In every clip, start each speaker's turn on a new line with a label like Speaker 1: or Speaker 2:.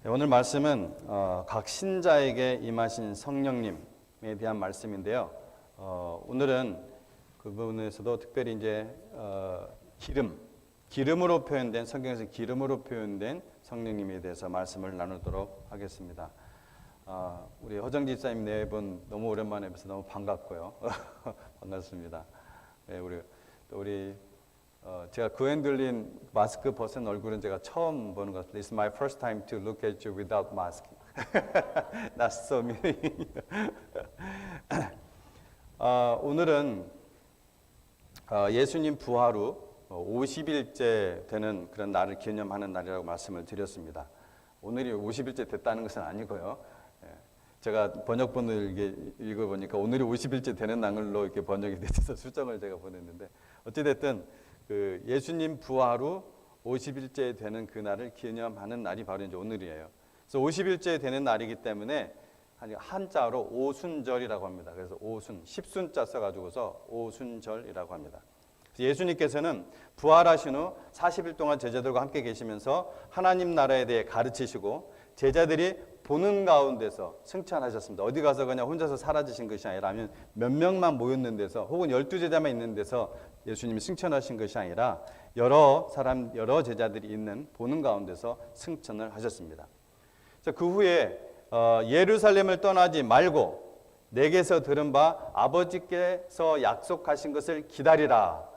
Speaker 1: 오늘 말씀은 각 신자에게 임하신 성령님에 대한 말씀인데요. 오늘은 그 부분에서도 특별히 이제 기름으로 표현된, 성경에서 기름으로 표현된 성령님에 대해서 말씀을 나누도록 하겠습니다. 우리 허정 집사님 네 분 너무 오랜만에 뵈서 너무 반갑고요. 반갑습니다. 네, 우리 제가 구엔들린 마스크 벗은 얼굴은 제가 처음 보는 것 같습니다. It's my first time to look at you without mask. That's so meaning. 오늘은 예수님 부활 후 50일째 되는 그런 날을 기념하는 날이라고 말씀을 드렸습니다. 오늘이 50일째 됐다는 것은 아니고요. 제가 번역본을 읽어보니까 오늘이 50일째 되는 날로 이렇게 번역이 돼서 수정을 제가 보냈는데 어찌됐든 그 예수님 부활 후 50일째 되는 그 날을 기념하는 날이 바로 이제 오늘이에요. 그래서 50일째 되는 날이기 때문에 한자로 오순절이라고 합니다. 그래서 오순, 10순자 써가지고서 오순절이라고 합니다. 예수님께서는 부활하신 후 40일 동안 제자들과 함께 계시면서 하나님 나라에 대해 가르치시고 제자들이 보는 가운데서 승천하셨습니다. 어디 가서 그냥 혼자서 사라지신 것이 아니라 몇 명만 모였는 데서 혹은 12제자만 있는 데서 예수님이 승천하신 것이 아니라 여러 제자들이 있는 보는 가운데서 승천을 하셨습니다. 그 후에 예루살렘을 떠나지 말고 내게서 들은 바 아버지께서 약속하신 것을 기다리라.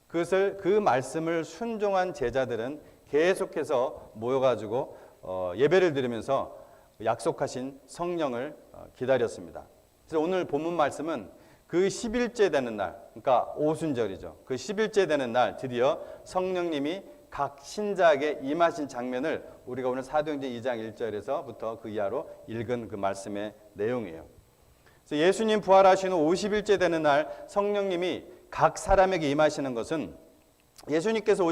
Speaker 1: 그 말씀을 순종한 제자들은 계속해서 모여가지고 예배를 드리면서 약속하신 성령을 기다렸습니다. 그래서 오늘 본문 말씀은 그 10일째 되는 날, 그러니까 오순절이죠. 그 10일째 되는 날 드디어 성령님이 각 신자에게 임하신 장면을 우리가 오늘 사도행전 2장 1절에서부터 그 이하로 읽은 그 말씀의 내용이에요. 그래서 예수님 부활하신 후 50일째 되는 날 성령님이 각 사람에게 임하시는 것은 예수님께서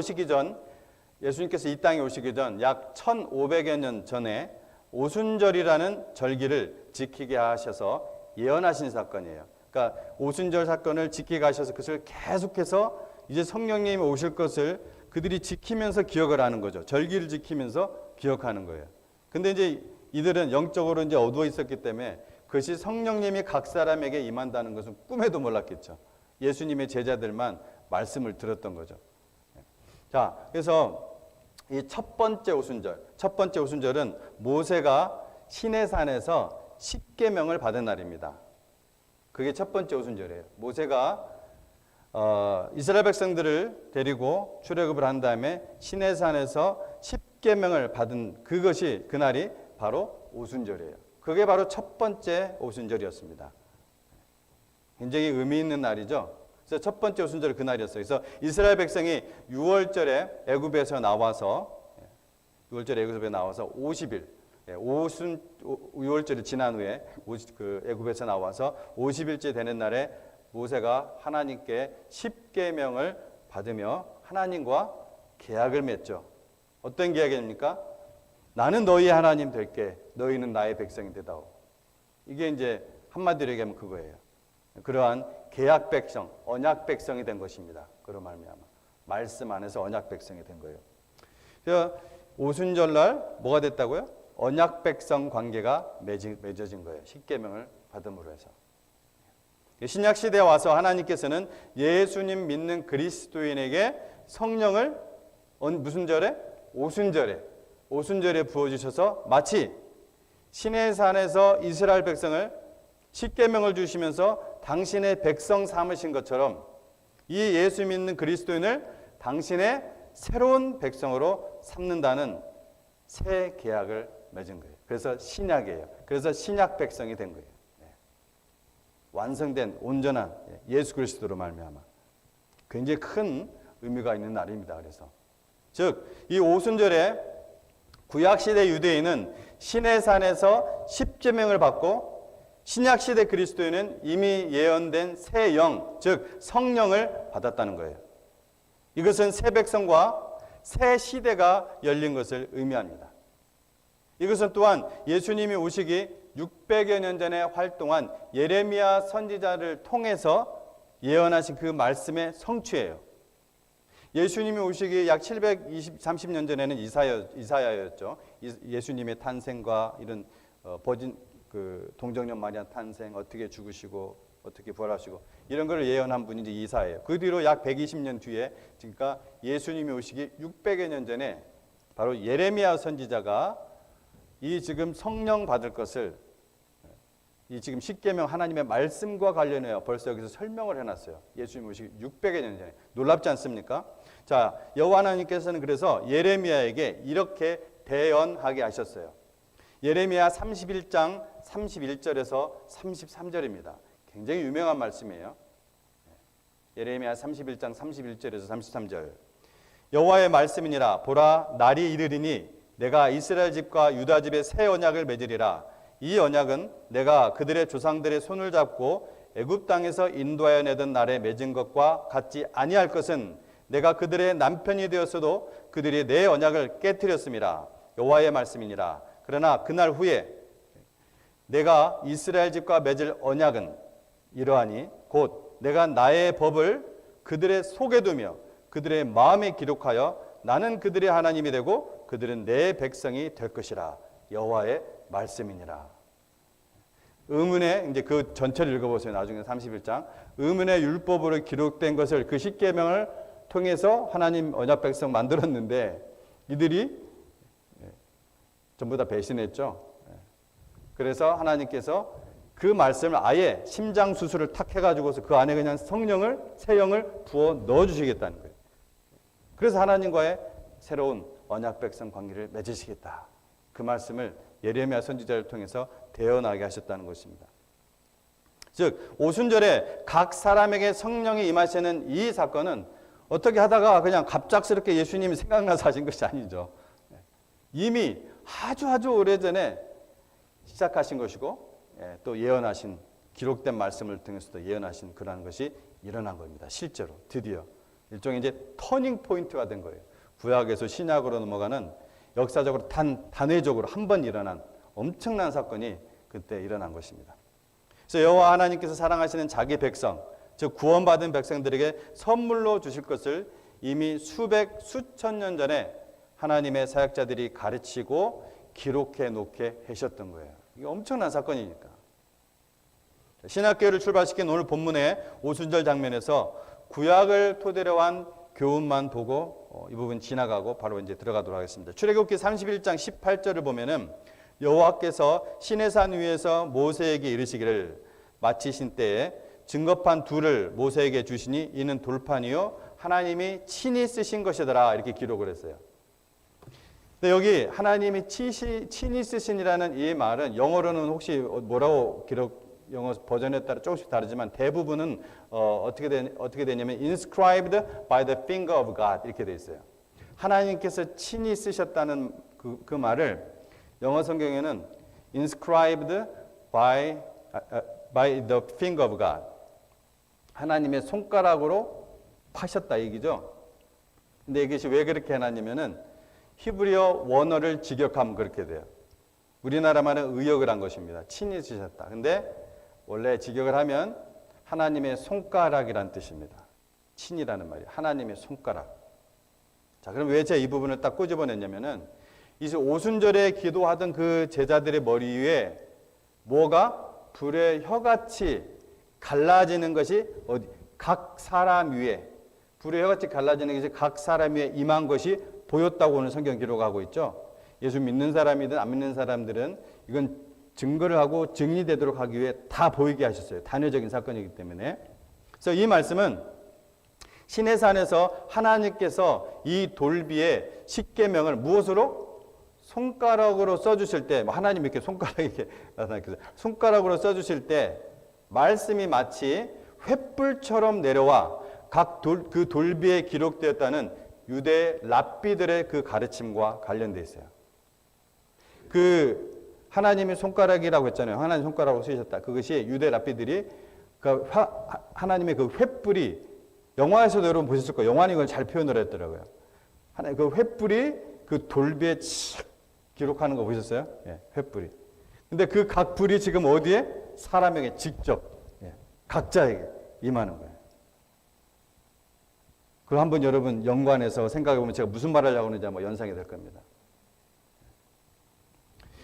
Speaker 1: 이 땅에 오시기 전 약 1500여 년 전에 오순절이라는 절기를 지키게 하셔서 예언하신 사건이에요. 그러니까 오순절 사건을 지키게 하셔서 그것을 계속해서 이제 성령님이 오실 것을 그들이 지키면서 기억을 하는 거죠. 절기를 지키면서 기억하는 거예요. 근데 이제 이들은 영적으로 이제 어두워 있었기 때문에 그것이 성령님이 각 사람에게 임한다는 것은 꿈에도 몰랐겠죠. 예수님의 제자들만 말씀을 들었던 거죠. 자, 그래서 이 첫 번째 오순절은 모세가 시내산에서 십계명을 받은 날입니다. 그게 첫 번째 오순절이에요. 모세가 이스라엘 백성들을 데리고 출애굽을 한 다음에 시내산에서 십계명을 받은 그날이 바로 오순절이에요. 그게 바로 첫 번째 오순절이었습니다. 굉장히 의미 있는 날이죠. 그래서 첫 번째 오순절이 그날이었어요. 그래서 이스라엘 백성이 6월절에 애굽에서 나와서 50일, 6월절이 지난 후에 애굽에서 나와서 50일째 되는 날에 모세가 하나님께 십계명을 받으며 하나님과 계약을 맺죠. 어떤 계약입니까? 나는 너희의 하나님 될게, 너희는 나의 백성이 되다오. 이게 이제 한마디로 얘기하면 그거예요. 그러한 계약 백성, 언약 백성이 된 것입니다. 그런 말미암아 말씀 안에서 언약 백성이 된 거예요. 그래서 오순절날 뭐가 됐다고요? 언약 백성 관계가 맺어진 거예요. 십계명을 받음으로 해서. 신약 시대에 와서 하나님께서는 예수님 믿는 그리스도인에게 성령을 무슨 절에? 오순절에 부어주셔서 마치 시내산에서 이스라엘 백성을 십계명을 주시면서 당신의 백성 삼으신 것처럼 이 예수 믿는 그리스도인을 당신의 새로운 백성으로 삼는다는 새 계약을 맺은 거예요. 그래서 신약이에요. 그래서 신약 백성이 된 거예요. 완성된 온전한 예수 그리스도로 말미암아 굉장히 큰 의미가 있는 날입니다. 그래서 즉 이 오순절에 구약시대 유대인은 시내산에서 십계명을 받고 신약시대 그리스도인은 이미 예언된 새 영, 즉 성령을 받았다는 거예요. 이것은 새 백성과 새 시대가 열린 것을 의미합니다. 이것은 또한 예수님이 오시기 600여 년 전에 활동한 예레미야 선지자를 통해서 예언하신 그 말씀의 성취예요. 예수님이 오시기 약 730년 전에는 이사야였죠. 예수님의 탄생과 이런 버진 그 동정녀 마리아 탄생, 어떻게 죽으시고 어떻게 부활하시고 이런 걸 예언한 분이 이제 이사야예요. 그 뒤로 약 120년 뒤에, 그러니까 예수님이 오시기 600여 년 전에 바로 예레미야 선지자가 이 지금 성령 받을 것을, 이 지금 십계명 하나님의 말씀과 관련해요. 벌써 여기서 설명을 해놨어요. 예수님 오시기 600여 년 전에. 놀랍지 않습니까? 자, 여호와 하나님께서는 그래서 예레미야에게 이렇게 대언하게 하셨어요. 예레미야 31장 31절에서 33절입니다. 굉장히 유명한 말씀이에요. 예레미야 31장 31절에서 33절. 여호와의 말씀이니라. 보라, 날이 이르리니 내가 이스라엘 집과 유다 집에 새 언약을 맺으리라. 이 언약은 내가 그들의 조상들의 손을 잡고 애굽 땅에서 인도하여 내던 날에 맺은 것과 같지 아니할 것은 내가 그들의 남편이 되었어도 그들이 내 언약을 깨뜨렸음이라. 여호와의 말씀이니라. 그러나 그날 후에 내가 이스라엘 집과 맺을 언약은 이러하니 곧 내가 나의 법을 그들의 속에 두며 그들의 마음에 기록하여 나는 그들의 하나님이 되고 그들은 내 백성이 될 것이라. 여호와의 말씀이니라. 의문의 이제 그 전체를 읽어보세요. 나중에 31장. 의문의 율법으로 기록된 것을 그 십계명을 통해서 하나님 언약 백성 만들었는데 이들이 전부 다 배신했죠. 그래서 하나님께서 그 말씀을 아예 심장 수술을 탁 해가지고서 그 안에 그냥 성령을, 새 영을 부어 넣어주시겠다는 거예요. 그래서 하나님과의 새로운 언약 백성 관계를 맺으시겠다. 그 말씀을 예레미야 선지자를 통해서 대언하게 하셨다는 것입니다. 즉 오순절에 각 사람에게 성령이 임하시는 이 사건은 어떻게 하다가 그냥 갑작스럽게 예수님이 생각나서 하신 것이 아니죠. 이미 아주 오래전에 시작하신 것이고 또 예언하신, 기록된 말씀을 통해서도 예언하신 그러한 것이 일어난 겁니다. 실제로 드디어 일종의 이제 터닝 포인트가 된 거예요. 구약에서 신약으로 넘어가는 역사적으로 단회적으로 한 번 일어난 엄청난 사건이 그때 일어난 것입니다. 그래서 여호와 하나님께서 사랑하시는 자기 백성, 즉 구원받은 백성들에게 선물로 주실 것을 이미 수천 년 전에 하나님의 사역자들이 가르치고 기록해 놓게 하셨던 거예요. 이게 엄청난 사건이니까. 신학교를 출발시킨 오늘 본문의 오순절 장면에서 구약을 토대로 한 교훈만 보고 이 부분 지나가고 바로 이제 들어가도록 하겠습니다. 출애굽기 31장 18절을 보면은 여호와께서 시내산 위에서 모세에게 이르시기를 마치신 때에 증거판 둘을 모세에게 주시니 이는 돌판이요 하나님이 친히 쓰신 것이더라 이렇게 기록을 했어요. 근데 여기 하나님이 친히 쓰신이라는 이 말은 영어로는 혹시 뭐라고 영어 버전에 따라 조금씩 다르지만 대부분은 어떻게 되냐면 inscribed by the finger of God 이렇게 돼 있어요. 하나님께서 친히 쓰셨다는 그 말을 영어 성경에는 inscribed by the finger of God, 하나님의 손가락으로 파셨다 얘기죠. 근데 이것이 왜 그렇게 해놨냐면은 히브리어 원어를 직역하면 그렇게 돼요. 우리나라 말은 의역을 한 것입니다. 친히 쓰셨다. 근데 원래 직역을 하면 하나님의 손가락이란 뜻입니다. 친이라는 말이 하나님의 손가락. 자, 그럼 왜 제가 이 부분을 딱 꼬집어냈냐면은 이제 오순절에 기도하던 그 제자들의 머리 위에 뭐가 불의 혀같이 갈라지는 것이 어디 각 사람 위에 불의 혀같이 갈라지는 것이 각 사람 위에 임한 것이 보였다고 오늘 성경 기록하고 있죠. 예수 믿는 사람이든 안 믿는 사람들은 이건 증거를 하고 증리되도록 하기 위해 다 보이게 하셨어요. 단회적인 사건이기 때문에. 그래서 이 말씀은 시내산에서 하나님께서 이 돌비의 십계명을 무엇으로? 손가락으로 써주실 때, 하나님이 이렇게 손가락이 이렇게 나타나겠어요. 손가락으로 써주실 때 말씀이 마치 횃불처럼 내려와 각 그 돌비에 기록되었다는 유대 랍비들의 그 가르침과 관련되어 있어요. 그 하나님의 손가락이라고 했잖아요. 하나님 손가락으로 쓰셨다. 그것이 유대 랍비들이 하나님의 그 횃불이 영화에서도 여러분 보셨을 거예요. 영화는 이걸 잘 표현을 했더라고요. 하나님 그 횃불이 그 돌비에 칙 기록하는 거 보셨어요? 예, 횃불이. 근데 그 각 불이 지금 어디에? 사람에게 직접 각자에게 임하는 거예요. 그걸 한번 여러분 연관해서 생각해 보면 제가 무슨 말을 하려고 하는지 아마 연상이 될 겁니다.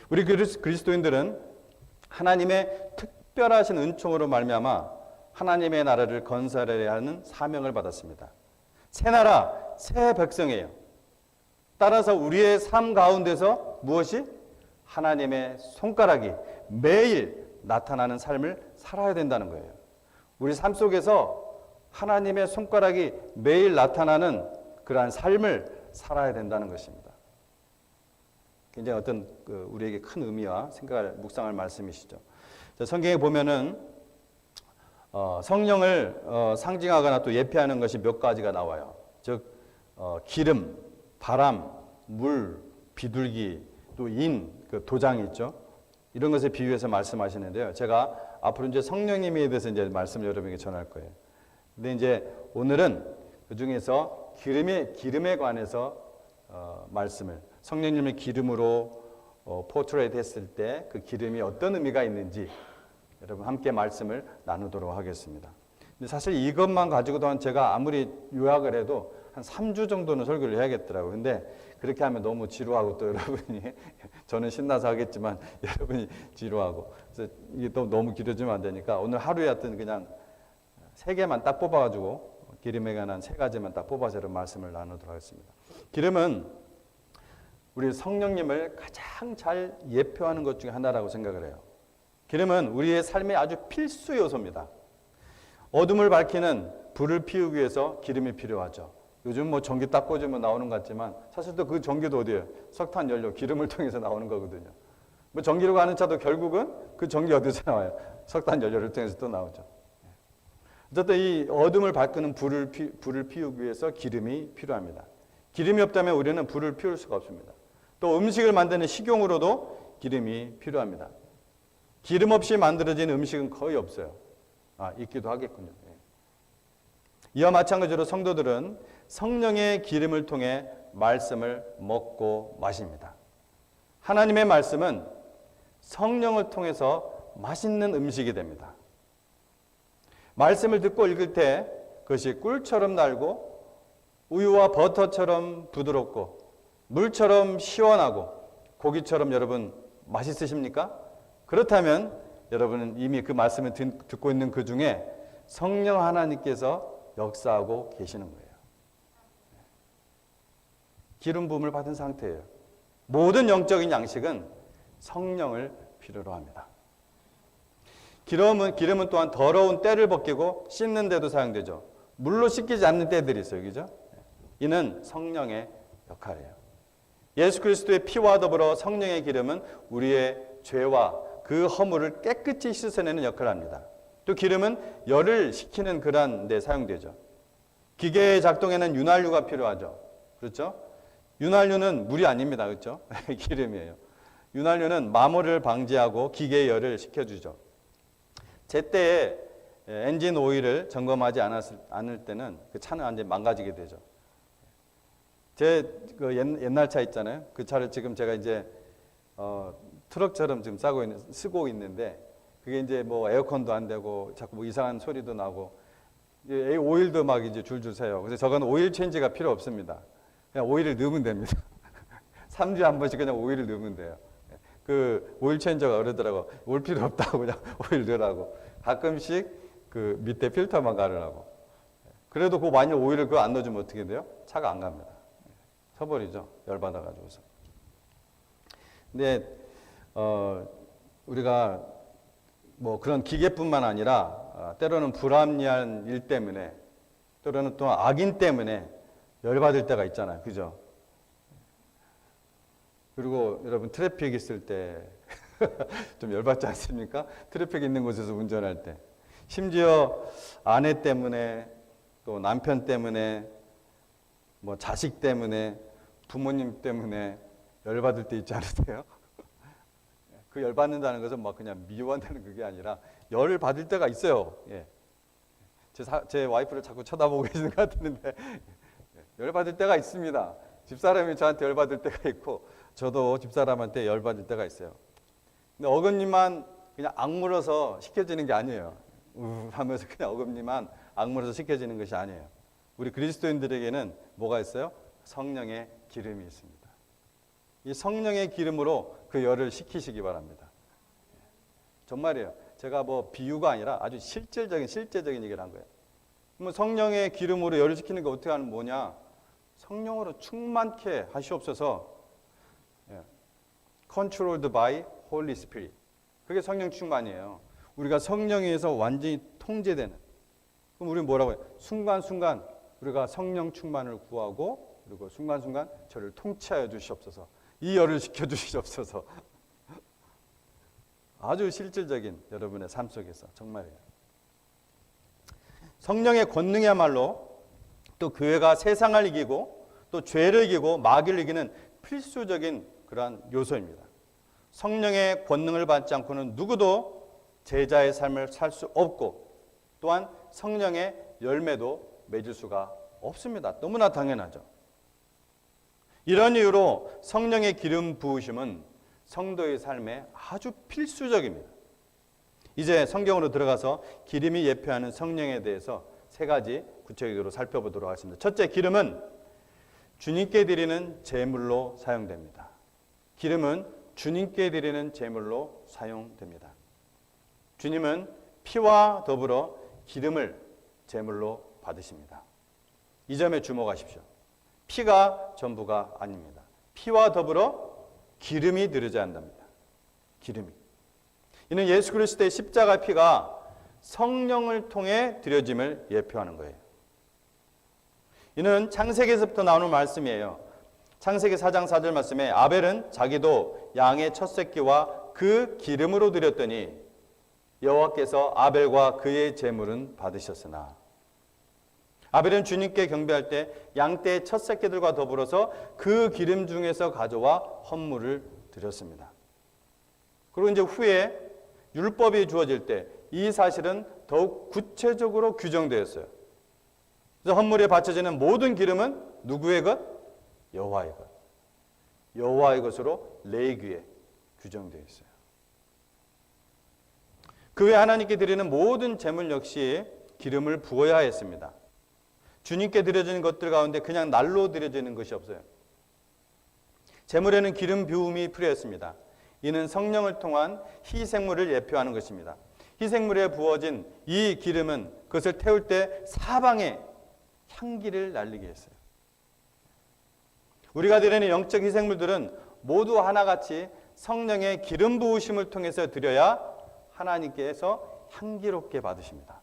Speaker 1: 우리 그리스도인들은 하나님의 특별하신 은총으로 말미암아 하나님의 나라를 건설해야 하는 사명을 받았습니다. 새 나라, 새 백성이에요. 따라서 우리의 삶 가운데서 무엇이? 하나님의 손가락이 매일 나타나는 삶을 살아야 된다는 거예요. 우리 삶 속에서 하나님의 손가락이 매일 나타나는 그러한 삶을 살아야 된다는 것입니다. 굉장히 어떤 우리에게 큰 의미와 생각을 묵상할 말씀이시죠. 성경에 보면은 성령을 상징하거나 또 예표하는 것이 몇 가지가 나와요. 즉 기름, 바람, 물, 비둘기, 또 그 도장이 있죠. 이런 것에 비유해서 말씀하시는데요. 제가 앞으로 이제 성령님에 대해서 이제 말씀을 여러분에게 전할 거예요. 근데 이제 오늘은 그 중에서 기름에 관해서 말씀을 성령님을 기름으로 포트레이트 했을 때 그 기름이 어떤 의미가 있는지 여러분 함께 말씀을 나누도록 하겠습니다. 근데 사실 이것만 가지고도 제가 아무리 요약을 해도 한 3주 정도는 설교를 해야겠더라고요. 근데 그렇게 하면 너무 지루하고 또 여러분이 저는 신나서 하겠지만 여러분이 지루하고 그래서 이게 또 너무 길어지면 안 되니까 오늘 하루에 하여튼 그냥 3개만 딱 뽑아가지고 기름에 관한 3가지만 딱 뽑아서 여러분 말씀을 나누도록 하겠습니다. 기름은 우리 성령님을 가장 잘 예표하는 것 중에 하나라고 생각을 해요. 기름은 우리의 삶의 아주 필수 요소입니다. 어둠을 밝히는 불을 피우기 위해서 기름이 필요하죠. 요즘 뭐 전기 딱 꽂으면 나오는 것 같지만 사실 또 그 전기도 어디예요? 석탄 연료, 기름을 통해서 나오는 거거든요. 뭐 전기로 가는 차도 결국은 그 전기 어디서 나와요? 석탄 연료를 통해서 또 나오죠. 어쨌든 이 어둠을 밝히는 불을 피우기 위해서 기름이 필요합니다. 기름이 없다면 우리는 불을 피울 수가 없습니다. 또 음식을 만드는 식용으로도 기름이 필요합니다. 기름 없이 만들어진 음식은 거의 없어요. 있기도 하겠군요. 이와 마찬가지로 성도들은 성령의 기름을 통해 말씀을 먹고 마십니다. 하나님의 말씀은 성령을 통해서 맛있는 음식이 됩니다. 말씀을 듣고 읽을 때 그것이 꿀처럼 달고 우유와 버터처럼 부드럽고 물처럼 시원하고 고기처럼 여러분 맛있으십니까? 그렇다면 여러분은 이미 그 말씀을 듣고 있는 그 중에 성령 하나님께서 역사하고 계시는 거예요. 기름 부음을 받은 상태예요. 모든 영적인 양식은 성령을 필요로 합니다. 기름은 또한 더러운 때를 벗기고 씻는 데도 사용되죠. 물로 씻기지 않는 때들이 있어요. 그죠? 이는 성령의 역할이에요. 예수 그리스도의 피와 더불어 성령의 기름은 우리의 죄와 그 허물을 깨끗이 씻어내는 역할을 합니다. 또 기름은 열을 식히는 그런 데 사용되죠. 기계의 작동에는 윤활유가 필요하죠. 그렇죠? 윤활유는 물이 아닙니다. 그렇죠? 기름이에요. 윤활유는 마모를 방지하고 기계의 열을 식혀주죠. 제때에 엔진 오일을 점검하지 않을 때는 그 차는 완전히 망가지게 되죠. 제 그 옛날 차 있잖아요. 그 차를 지금 제가 이제 트럭처럼 지금 쓰고 있는데 그게 이제 뭐 에어컨도 안 되고 자꾸 뭐 이상한 소리도 나고 오일도 막 이제 줄줄 새요. 그래서 저건 오일 체인지가 필요 없습니다. 그냥 오일을 넣으면 됩니다. 3주에 한 번씩 그냥 오일을 넣으면 돼요. 그 오일 체인저가 그러더라고. 올 필요 없다고 그냥 오일 넣으라고. 가끔씩 그 밑에 필터만 가르라고. 그래도 그 만약 오일을 그거 안 넣어주면 어떻게 돼요? 차가 안 갑니다. 서버리죠. 열받아가지고서. 근데 우리가 뭐 그런 기계뿐만 아니라 때로는 불합리한 일 때문에 때로는 또 악인 때문에 열받을 때가 있잖아요. 그죠? 그리고 여러분 트래픽 있을 때 좀 열받지 않습니까? 트래픽 있는 곳에서 운전할 때. 심지어 아내 때문에 또 남편 때문에 뭐 자식 때문에 부모님 때문에 열받을 때 있지 않으세요? 그 열받는다는 것은 막 그냥 미워한다는 그게 아니라 열을 받을 때가 있어요. 예. 제 와이프를 자꾸 쳐다보고 계시는 것 같은데 열받을 때가 있습니다. 집사람이 저한테 열받을 때가 있고 저도 집사람한테 열받을 때가 있어요. 근데 어금니만 그냥 악물어서 시켜지는 게 아니에요. 하면서 그냥 어금니만 악물어서 시켜지는 것이 아니에요. 우리 그리스도인들에게는 뭐가 있어요? 성령의 기름이 있습니다. 이 성령의 기름으로 그 열을 식히시기 바랍니다. 정말이에요. 제가 뭐 비유가 아니라 아주 실제적인 얘기를 한 거예요. 그럼 성령의 기름으로 열을 식히는 게 어떻게 하는 뭐냐? 성령으로 충만케 하시옵소서. Controlled by Holy Spirit. 그게 성령 충만이에요. 우리가 성령에 의해서 완전히 통제되는. 그럼 우리는 뭐라고 해요? 순간순간 우리가 성령 충만을 구하고 그리고 순간순간 저를 통치하여 주시옵소서. 이 열을 식혀 주시옵소서. 아주 실질적인 여러분의 삶 속에서 정말이에요. 성령의 권능이야말로 또 교회가 세상을 이기고 또 죄를 이기고 마귀를 이기는 필수적인 그러한 요소입니다. 성령의 권능을 받지 않고는 누구도 제자의 삶을 살 수 없고 또한 성령의 열매도 맺을 수가 없습니다. 너무나 당연하죠. 이런 이유로 성령의 기름 부으심은 성도의 삶에 아주 필수적입니다. 이제 성경으로 들어가서 기름이 예표하는 성령에 대해서 세 가지 구체적으로 살펴보도록 하겠습니다. 첫째, 기름은 주님께 드리는 제물로 사용됩니다. 기름은 주님께 드리는 제물로 사용됩니다. 주님은 피와 더불어 기름을 제물로 받으십니다. 이 점에 주목하십시오. 피가 전부가 아닙니다. 피와 더불어 기름이 들어져야 한답니다. 기름이. 이는 예수 그리스도의 십자가 피가 성령을 통해 드려짐을 예표하는 거예요. 이는 창세기에서부터 나오는 말씀이에요. 창세기 4장 4절 말씀에 아벨은 자기도 양의 첫 새끼와 그 기름으로 드렸더니 여호와께서 아벨과 그의 제물은 받으셨으나. 아벨은 주님께 경배할 때 양떼의 첫 새끼들과 더불어서 그 기름 중에서 가져와 헌물을 드렸습니다. 그리고 이제 후에 율법이 주어질 때 이 사실은 더욱 구체적으로 규정되었어요. 그래서 헌물에 바쳐지는 모든 기름은 누구의 것? 여호와의 것. 여호와의 것으로 레위기에 규정되어 있어요. 그 외에 하나님께 드리는 모든 제물 역시 기름을 부어야 했습니다. 주님께 드려지는 것들 가운데 그냥 날로 드려지는 것이 없어요. 제물에는 기름 부음이 필요했습니다. 이는 성령을 통한 희생물을 예표하는 것입니다. 희생물에 부어진 이 기름은 그것을 태울 때 사방에 향기를 날리게 했어요. 우리가 드리는 영적 희생물들은 모두 하나같이 성령의 기름 부으심을 통해서 드려야 하나님께서 향기롭게 받으십니다.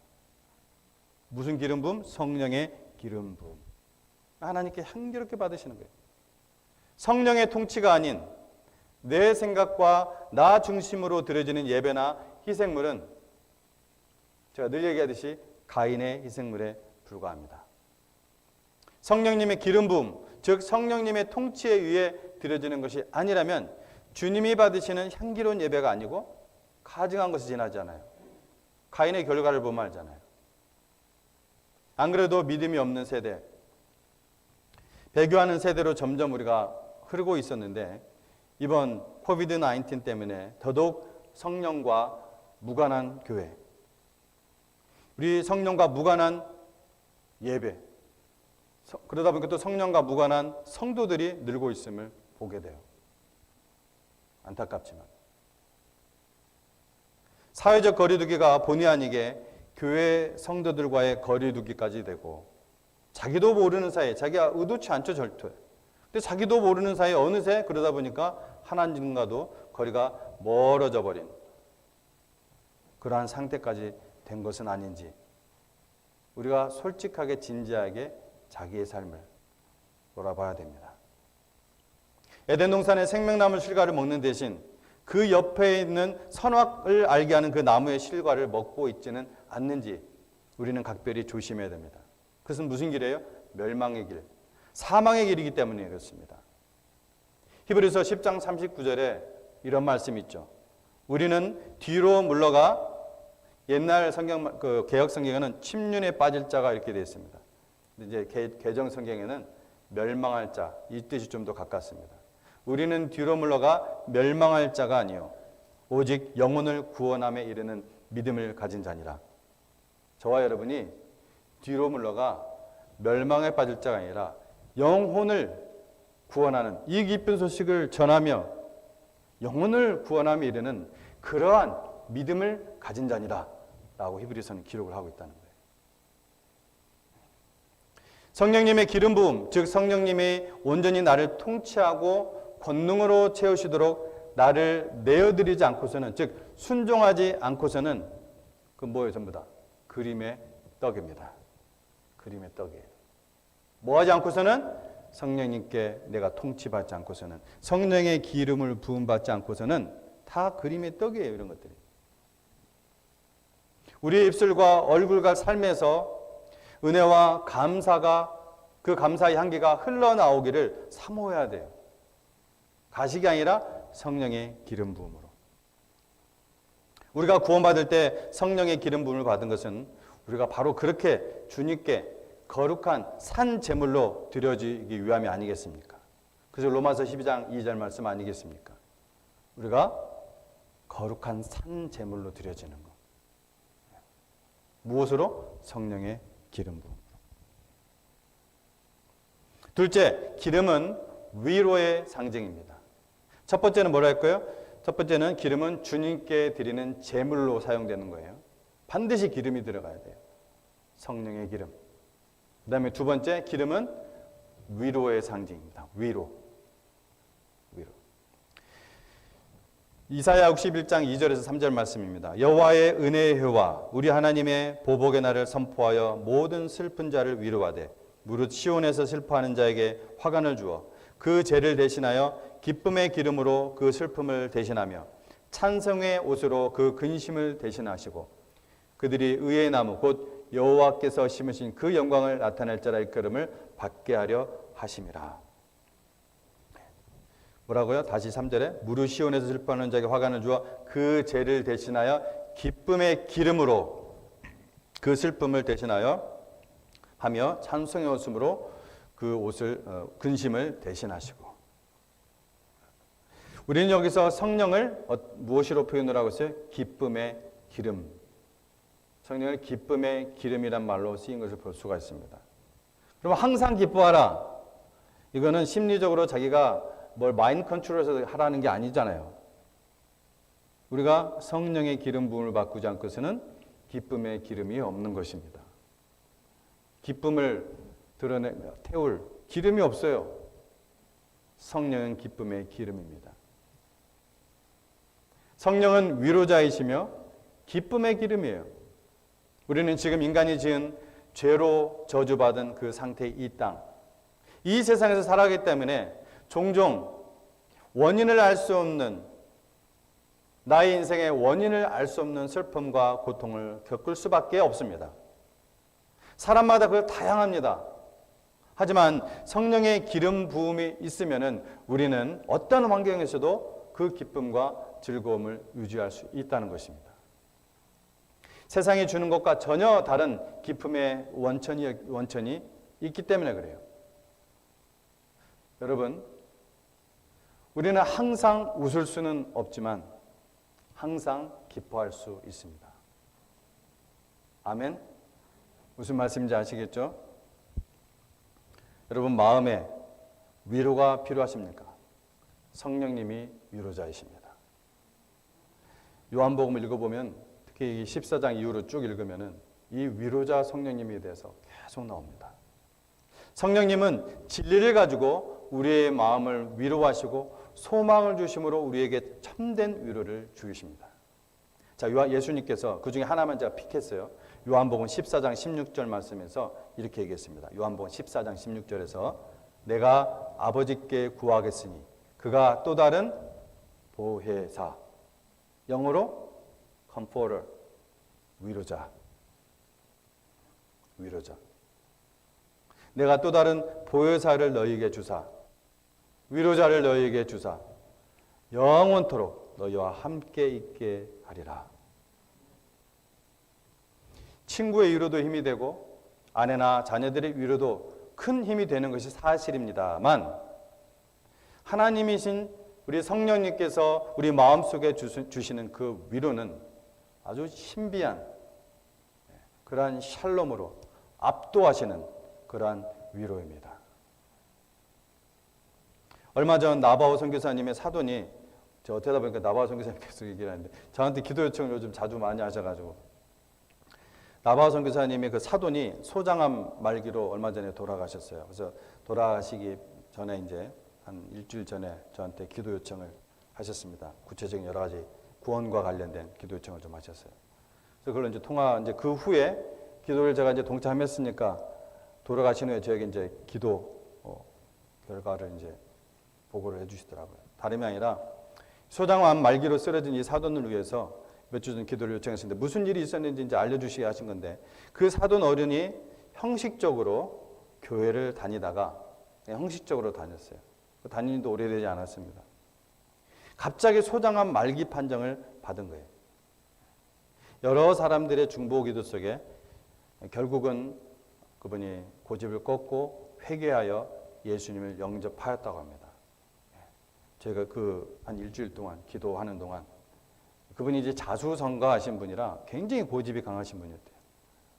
Speaker 1: 무슨 기름 부음? 성령의 기름 부음. 하나님께 향기롭게 받으시는 거예요. 성령의 통치가 아닌 내 생각과 나 중심으로 드려지는 예배나 희생물은 제가 늘 얘기하듯이 가인의 희생물에 불과합니다. 성령님의 기름 부음, 즉 성령님의 통치에 의해 드려지는 것이 아니라면 주님이 받으시는 향기로운 예배가 아니고 가증한 것이 지나지 않아요. 가인의 결과를 보면 알잖아요. 안 그래도 믿음이 없는 세대, 배교하는 세대로 점점 우리가 흐르고 있었는데 이번 코비드-19 때문에 더더욱 성령과 무관한 교회, 우리 성령과 무관한 예배, 그러다 보니까 또 성령과 무관한 성도들이 늘고 있음을 보게 돼요. 안타깝지만 사회적 거리두기가 본의 아니게 교회 성도들과의 거리두기까지 되고 자기도 모르는 사이에, 자기가 의도치 않죠 절대. 근데 자기도 모르는 사이에 어느새 그러다 보니까 하나님과도 거리가 멀어져 버린 그러한 상태까지 된 것은 아닌지 우리가 솔직하게 진지하게 자기의 삶을 돌아봐야 됩니다. 에덴 동산의 생명나무 실과를 먹는 대신 그 옆에 있는 선악을 알게 하는 그 나무의 실과를 먹고 있지는 않는지 우리는 각별히 조심해야 됩니다. 그것은 무슨 길이에요? 멸망의 길, 사망의 길이기 때문에 그렇습니다. 히브리서 10장 39절에 이런 말씀이 있죠. 우리는 뒤로 물러가, 옛날 성경, 개혁 성경에는 침륜에 빠질 자가 이렇게 되어 있습니다. 이제 개정 성경에는 멸망할 자, 이 뜻이 좀 더 가깝습니다. 우리는 뒤로 물러가 멸망할 자가 아니요 오직 영혼을 구원함에 이르는 믿음을 가진 자니라. 저와 여러분이 뒤로 물러가 멸망에 빠질 자가 아니라 영혼을 구원하는 이 기쁜 소식을 전하며 영혼을 구원함에 이르는 그러한 믿음을 가진 자니라 라고 히브리서는 기록을 하고 있다는 거예요. 성령님의 기름 부음, 즉 성령님이 온전히 나를 통치하고 권능으로 채우시도록 나를 내어드리지 않고서는, 즉 순종하지 않고서는 그 뭐예요? 전부 다 그림의 떡입니다. 그림의 떡이에요. 뭐 하지 않고서는 성령님께 내가 통치받지 않고서는, 성령의 기름을 부음받지 않고서는 다 그림의 떡이에요. 이런 것들이. 우리의 입술과 얼굴과 삶에서 은혜와 감사가, 그 감사의 향기가 흘러나오기를 사모해야 돼요. 가식이 아니라 성령의 기름 부음으로. 우리가 구원받을 때 성령의 기름 부음을 받은 것은 우리가 바로 그렇게 주님께 거룩한 산 제물로 드려지기 위함이 아니겠습니까? 그래서 로마서 12장 2절 말씀 아니겠습니까? 우리가 거룩한 산 제물로 드려지는 것. 무엇으로? 성령의 기름 부음. 둘째, 기름은 위로의 상징입니다. 첫 번째는 뭐라 할까요? 첫 번째는 기름은 주님께 드리는 제물로 사용되는 거예요. 반드시 기름이 들어가야 돼요. 성령의 기름. 그 다음에 두 번째, 기름은 위로의 상징입니다. 위로. 이사야 61장 2절에서 3절 말씀입니다. 여호와의 은혜의 해와 우리 하나님의 보복의 날을 선포하여 모든 슬픈 자를 위로하되 무릇 시온에서 슬퍼하는 자에게 화관을 주어 그 죄를 대신하여 기쁨의 기름으로 그 슬픔을 대신하며 찬성의 옷으로 그 근심을 대신하시고 그들이 의의 나무 곧 여호와께서 심으신 그 영광을 나타낼 자라 일컬음을 받게 하려 하심이라. 뭐라고요? 다시 3절에 무릇 시온에서 슬퍼하는 자에게 화관을 주어 그 죄를 대신하여 기쁨의 기름으로 그 슬픔을 대신하여 하며 찬송의 옷으로 그 옷을 근심을 대신하시고. 우리는 여기서 성령을 무엇으로 표현을 하고 있어요? 기쁨의 기름. 성령을 기쁨의 기름이란 말로 쓰인 것을 볼 수가 있습니다. 그럼 항상 기뻐하라. 이거는 심리적으로 자기가 뭘 마인드 컨트롤해서 하라는 게 아니잖아요. 우리가 성령의 기름 부음을 바꾸지 않고서는 기쁨의 기름이 없는 것입니다. 기쁨을 태울 기름이 없어요. 성령은 기쁨의 기름입니다. 성령은 위로자이시며 기쁨의 기름이에요. 우리는 지금 인간이 지은 죄로 저주받은 그 상태의 이 땅, 이 세상에서 살아가기 때문에 종종 원인을 알 수 없는, 나의 인생의 원인을 알 수 없는 슬픔과 고통을 겪을 수밖에 없습니다. 사람마다 그 다양합니다. 하지만 성령의 기름 부음이 있으면은 우리는 어떤 환경에서도 그 기쁨과 즐거움을 유지할 수 있다는 것입니다. 세상이 주는 것과 전혀 다른 기쁨의 원천이 있기 때문에 그래요. 여러분, 우리는 항상 웃을 수는 없지만 항상 기뻐할 수 있습니다. 아멘? 무슨 말씀인지 아시겠죠? 여러분, 마음에 위로가 필요하십니까? 성령님이 위로자이십니다. 요한복음을 읽어보면 특히 이 14장 이후로 쭉 읽으면은 이 위로자 성령님에 대해서 계속 나옵니다. 성령님은 진리를 가지고 우리의 마음을 위로하시고 소망을 주심으로 우리에게 참된 위로를 주십니다. 자, 예수님께서 그 중에 하나만 제가 픽했어요. 요한복음 14장 16절 말씀에서 이렇게 얘기했습니다. 요한복음 14장 16절에서 내가 아버지께 구하겠으니 그가 또 다른 보혜사, 영어로 comforter, 위로자. 내가 또 다른 보혜사를 너희에게 주사, 위로자를 너희에게 주사, 영원토록 너희와 함께 있게 하리라. 친구의 위로도 힘이 되고 아내나 자녀들의 위로도 큰 힘이 되는 것이 사실입니다만, 하나님이신 우리 성령님께서 우리 마음속에 주시는 그 위로는 아주 신비한 그러한 샬롬으로 압도하시는 그러한 위로입니다. 얼마 전 나바오 선교사님의 사돈이, 저 어쩌다 보니까 나바오 선교사님 계속 얘기를 하는데 저한테 기도 요청을 요즘 자주 많이 하셔가지고, 나바오 선교사님의 그 사돈이 소장암 말기로 얼마 전에 돌아가셨어요. 그래서 돌아가시기 전에 이제 한 일주일 전에 저한테 기도 요청을 하셨습니다. 구체적인 여러 가지 구원과 관련된 기도 요청을 좀 하셨어요. 그래서 그걸 이제 그 후에 기도를 제가 이제 동참했으니까 돌아가신 후에 저에게 이제 기도 결과를 이제 보고를 해주시더라고요. 다름이 아니라 소장암 말기로 쓰러진 이 사돈을 위해서 몇 주 전 기도를 요청했는데 무슨 일이 있었는지 이제 알려주시게 하신 건데, 그 사돈 어른이 형식적으로 교회를 다니다가 형식적으로 다녔어요. 다닌 지도 오래되지 않았습니다. 갑자기 소장암 말기 판정을 받은 거예요. 여러 사람들의 중보 기도 속에 결국은 그분이 고집을 꺾고 회개하여 예수님을 영접하였다고 합니다. 제가 그 한 일주일 동안 기도하는 동안, 그분이 이제 자수성가하신 분이라 굉장히 고집이 강하신 분이었대요.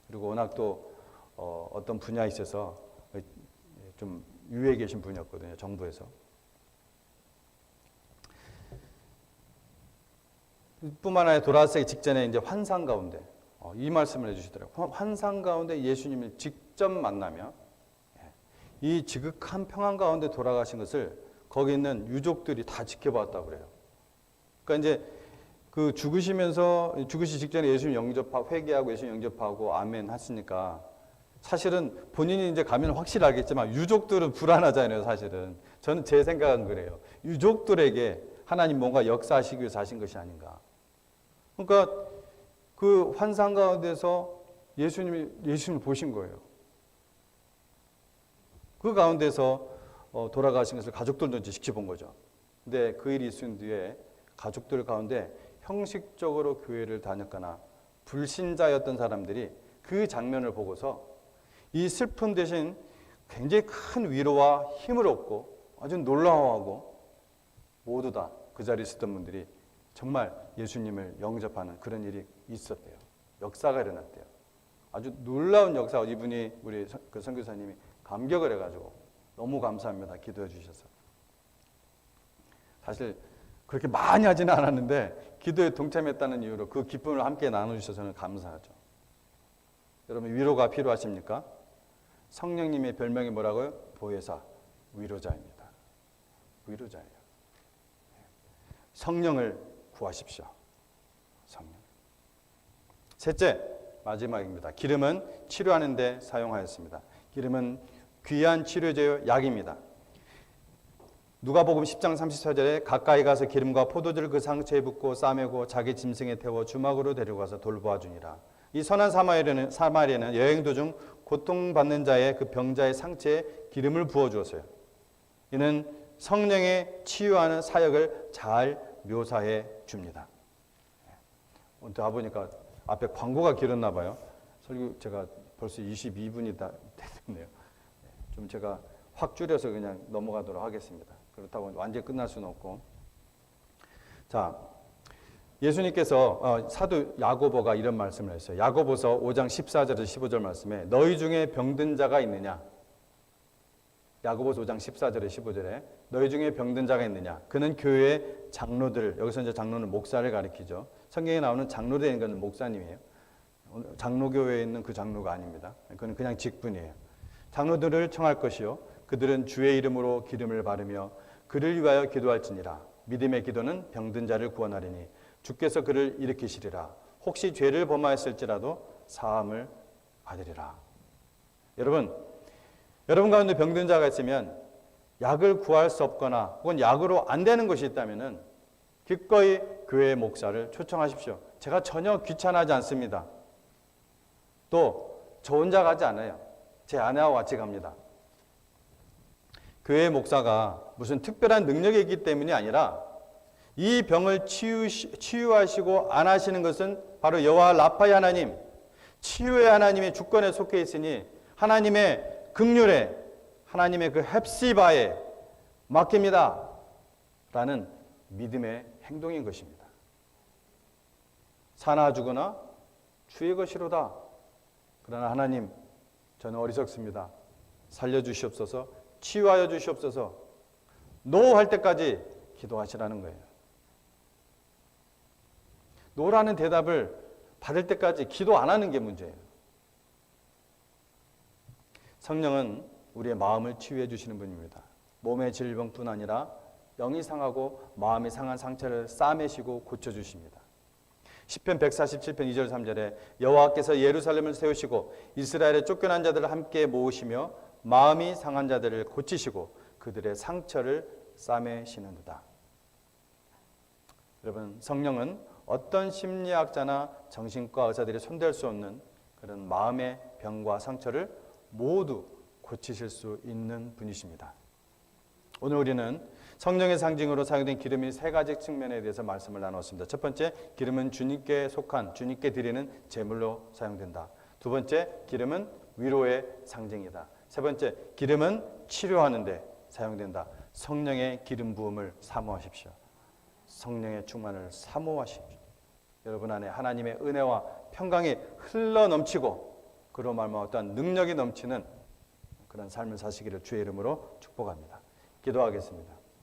Speaker 1: 그리고 워낙 또 어떤 분야에 있어서 좀 유에 계신 분이었거든요, 정부에서. 뿐만 아니라 돌아가시기 직전에 이제 환상 가운데 이 말씀을 해주시더라고요. 환상 가운데 예수님을 직접 만나며 이 지극한 평안 가운데 돌아가신 것을 거기 있는 유족들이 다 지켜봤다고 그래요. 그러니까 이제 그 죽으시 직전에 예수님 영접하고 회개하고 예수님 영접하고 아멘 하시니까 사실은 본인이 이제 가면 확실히 알겠지만 유족들은 불안하잖아요, 사실은. 저는 제 생각은 그래요. 유족들에게 하나님 뭔가 역사하시기 위해서 하신 것이 아닌가. 그러니까 그 환상 가운데서 예수님을 보신 거예요. 그 가운데서 돌아가신 것을 가족들도 이제 지켜본 거죠. 근데 그 일이 있은 뒤에 가족들 가운데 형식적으로 교회를 다녔거나 불신자였던 사람들이 그 장면을 보고서 이 슬픔 대신 굉장히 큰 위로와 힘을 얻고 아주 놀라워하고 모두 다 그 자리에 있었던 분들이 정말 예수님을 영접하는 그런 일이 있었대요. 역사가 일어났대요. 아주 놀라운 역사. 이분이 우리 그 선교사님이 감격을 해가지고 너무 감사합니다. 기도해 주셔서. 사실 그렇게 많이 하지는 않았는데 기도에 동참했다는 이유로 그 기쁨을 함께 나눠주셔서 저는 감사하죠. 여러분 위로가 필요하십니까? 성령님의 별명이 뭐라고요? 보혜사, 위로자입니다. 위로자예요. 성령을 구하십시오. 성령. 셋째, 마지막입니다. 기름은 치료하는 데 사용하였습니다. 기름은 귀한 치료제요 약입니다. 누가복음 10장 34절에 가까이 가서 기름과 포도주를 그 상처에 붓고 싸매고 자기 짐승에 태워 주막으로 데려가서 돌보아 주니라. 이 선한 사마리아는 여행 도중 고통받는 자의 그 병자의 상처에 기름을 부어 주었어요. 이는 성령의 치유하는 사역을 잘 묘사해 줍니다. 오늘 와보니까 앞에 광고가 길었나 봐요. 설교 제가 벌써 22분이 다 됐네요. 좀 제가 확 줄여서 그냥 넘어가도록 하겠습니다. 그렇다고 완전히 끝날 수는 없고. 자, 예수님께서 사도 야고보가 이런 말씀을 했어요. 야고보서 5장 14절에서 15절 말씀에 너희 중에 병든 자가 있느냐? 야고보서 5장 14절에 15절에 너희 중에 병든 자가 있느냐? 그는 교회의 장로들, 여기서 이제 장로는 목사를 가리키죠. 성경에 나오는 장로되는 것은 목사님이에요. 장로교회에 있는 그 장로가 아닙니다. 그건 그냥 직분이에요. 장로들을 청할 것이요 그들은 주의 이름으로 기름을 바르며 그를 위하여 기도할지니라. 믿음의 기도는 병든 자를 구원하리니 주께서 그를 일으키시리라. 혹시 죄를 범하였을지라도 사함을 받으리라. 여러분 가운데 병든 자가 있으면 약을 구할 수 없거나 혹은 약으로 안 되는 것이 있다면 기꺼이 교회 목사를 초청하십시오. 제가 전혀 귀찮아하지 않습니다. 또 저 혼자 가지 않아요. 제 아내와 같이 갑니다. 교회 목사가 무슨 특별한 능력이 있기 때문이 아니라 이 병을 치유하시고 안 하시는 것은 바로 여호와 라파의 하나님, 치유의 하나님의 주권에 속해 있으니 하나님의 긍휼에, 하나님의 그 헵시바에 맡깁니다 라는 믿음의 행동인 것입니다. 사나 죽으나 주의 것이로다. 그러나 하나님, 저는 어리석습니다. 살려주시옵소서, 치유하여 주시옵소서, 노할 때까지 기도하시라는 거예요. 노라는 대답을 받을 때까지 기도 안 하는 게 문제예요. 성령은 우리의 마음을 치유해 주시는 분입니다. 몸의 질병뿐 아니라 영이 상하고 마음이 상한 상처를 싸매시고 고쳐주십니다. 시편 147편 2절 3절에 여호와께서 예루살렘을 세우시고 이스라엘의 쫓겨난 자들을 함께 모으시며 마음이 상한 자들을 고치시고 그들의 상처를 싸매시는도다. 여러분, 성령은 어떤 심리학자나 정신과 의사들이 손댈 수 없는 그런 마음의 병과 상처를 모두 고치실 수 있는 분이십니다. 오늘 우리는 성령의 상징으로 사용된 기름이 세 가지 측면에 대해서 말씀을 나눴습니다. 첫 번째, 기름은 주님께 속한, 주님께 드리는 제물로 사용된다. 두 번째, 기름은 위로의 상징이다. 세 번째, 기름은 치료하는 데 사용된다. 성령의 기름 부음을 사모하십시오. 성령의 충만을 사모하십시오. 여러분 안에 하나님의 은혜와 평강이 흘러 넘치고 그로 말미암아 어떠한 능력이 넘치는 그런 삶을 사시기를 주의 이름으로 축복합니다. 기도하겠습니다.